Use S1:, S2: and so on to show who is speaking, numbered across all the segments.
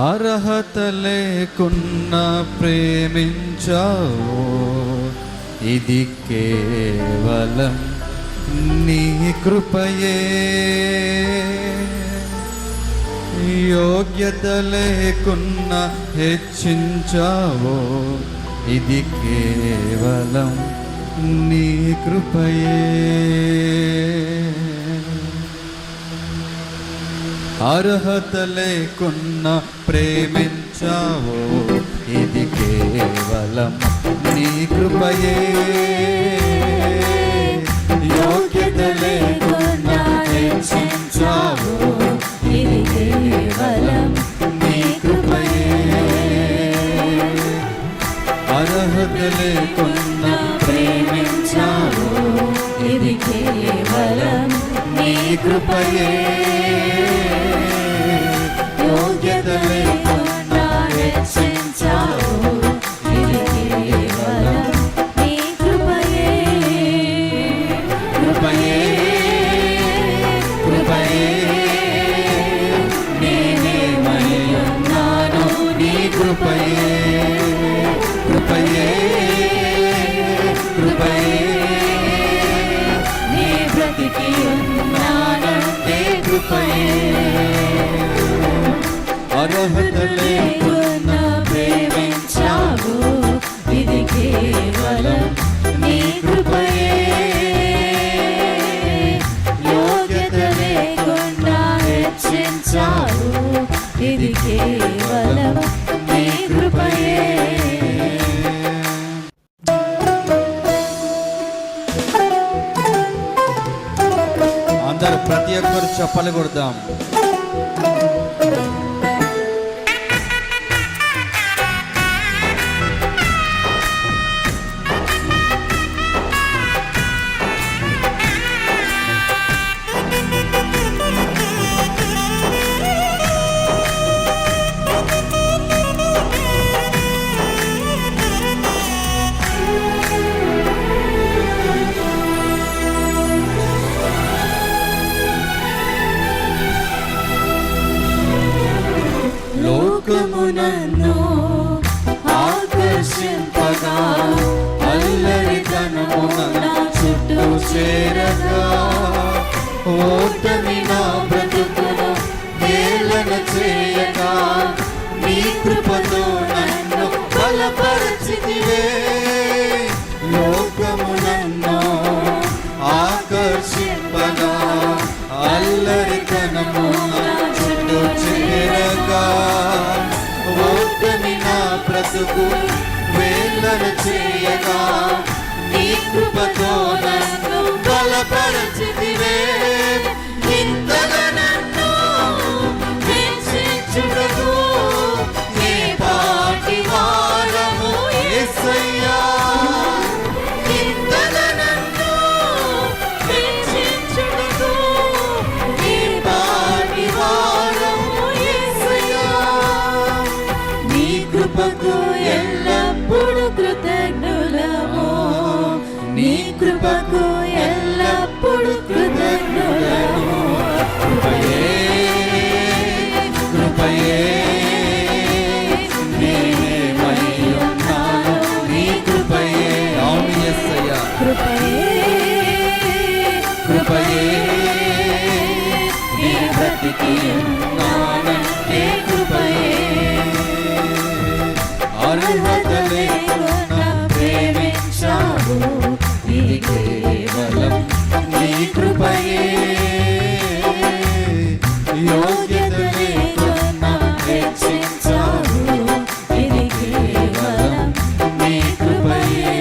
S1: అర్హత లేకున్నా ప్రేమించావు, ఇది కేవలం నీ కృపయే. యోగ్యత లేకున్నా హెచ్చించావు, ఇది కేవలం నీ కృపయే. అర్హత లేకున్నా ప్రేమించావు, ఇది కేవలం నీ కృపయే. యోగ్యత లేకున్నా హెచ్చించావు, ఇది కేవలం నీ కృపయే. అర్హత లేకున్నా ప్రేమించావు, ఇది కేవలం నీ కృపయే. యోగ్యత లేకున్నా హెచ్చించావు, ఇది కేవలం నీ కృపయే. కృపయే కృపయే నేనేమయ్యున్నాను నీ కృపయే. కృపయే కృపయే నీ బ్రతికి ఉన్నానంటే కృపయే. అర్హత లేకున్నా ప్రేమించావు, ఇది కేవలం నీ కృపయే. యోగ్యత లేకున్నా హెచ్చించావు, ఇది కేవలం నీ కృపయే. అందరూ ప్రతి ఒక్కరు చప్పలు కొడదాం. లోకమునన్ను ఆకర్షింపగా, అల్లరితనమున చుట్టూ చేరగా, ఓటమి నా బ్రతుకును హేళన చేయగా, నీ కృపతో నన్ను బలపరచితివే. లోకమునన్ను ఆకర్షింపగా, అల్లరితనమున చుట్టూ చేరగా, ఓటమి నా బ్రతుకు వేళన చేయగా, నీ కృపతో నన్ను బలపరచితివే. ఇంతగా నన్ను హెచ్చించుటకు నీ పాటి వారము యేసయ్యా. ఇంతగా నన్ను హెచ్చించుటకు నీ పాటి వారము యేసయ్యా. నీ కృపకు ఎల్లప్పుడూ కృతజ్ఞులము, నీ కృపకు ఎల్లప్పుడూ కృతజ్ఞులము. కృపయే కృపయే నేనేమయ్యున్నాను నీ కృపయే. అవును యేసయ్యా. కృపయే కృపయే నీ బ్రతికి ఉన్నానంటే కృపయే. అర్హత లేకున్నా ప్రేమించావు, ఇది కేవలం నీ కృపయే. యోగ్యత లేకున్నా హెచ్చించావు, ఇది కేవలం నీ కృపయే.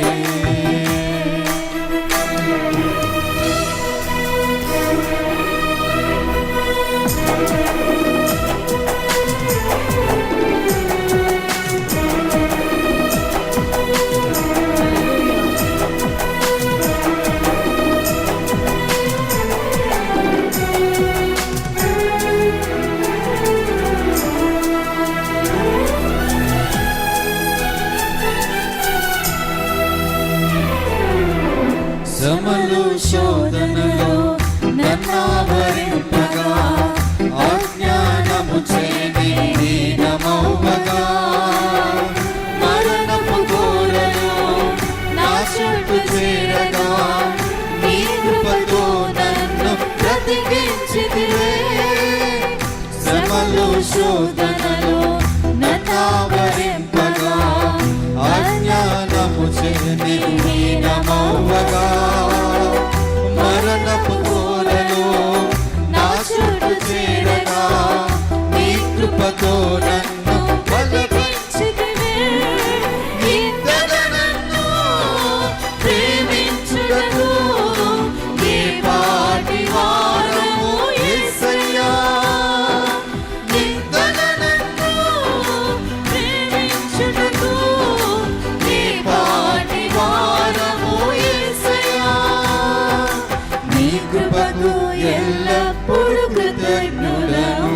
S2: ఎల్లప్పుడు కృతజ్ఞుడను,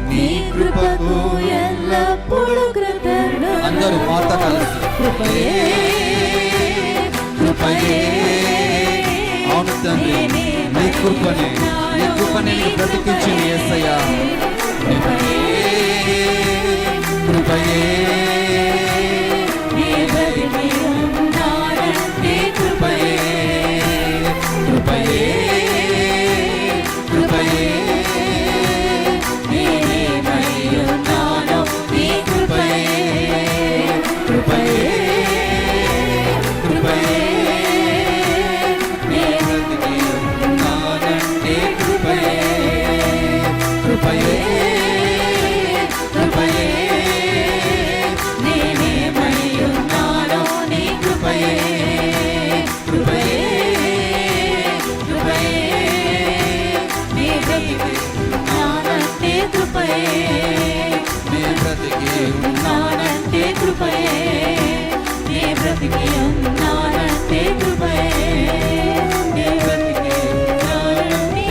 S2: నీ కృపకు ఎల్లప్పుడు కృతజ్ఞుడను.
S1: అందరూ మాత కలిసి
S2: కృపయే కృపయే
S1: అవును తండ్రి, నీ కృపనే నీకు బ్రతికించింది యేసయ్యా.
S2: కృపయే
S1: కృపయే
S2: నీ బ్రతికి ఉన్నానంటే కృపయే
S1: కృపయే కృపయే
S2: నేనేమై ఉన్నానో నీ కృపయే
S1: కృపయే కృపయే
S2: నీ
S1: బ్రతికి ఉన్నానంటే కృపయే కృపయే కృపయే
S2: నేనేమై ఉన్నానో నీ కృపయే
S1: కృపయే
S2: కృపయే నీ బ్రతికి ఉన్నానంటే కృపయే
S1: నీ బ్రతికి
S2: ఉన్నానంటే కృపయే నీ బ్రతికి ఉన్నానంటే కృపయే నీ బ్రతికి ఉన్నానంటే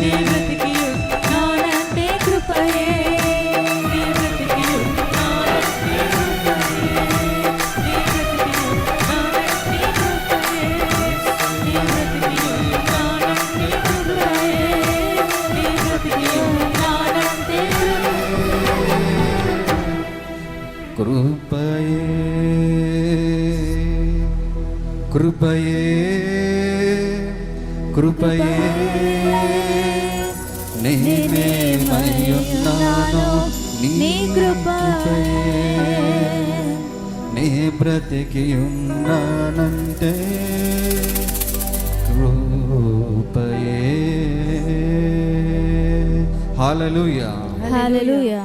S2: నీ బ్రతికి ఉన్నానంటే కృపయే నీ బ్రతికి ఉన్నానంటే నీ బ్రతికి ఉన్నానంటే కృపయే నీ బ్రతికి ఉన్నానంటే
S1: కృపయే కృపయే కృపయే నేనేమయ్యున్నానో నీ కృపయే నీ బ్రతికి ఉన్నానంటే కృపయే. హల్లెలూయా.
S2: హల్లెలూయా.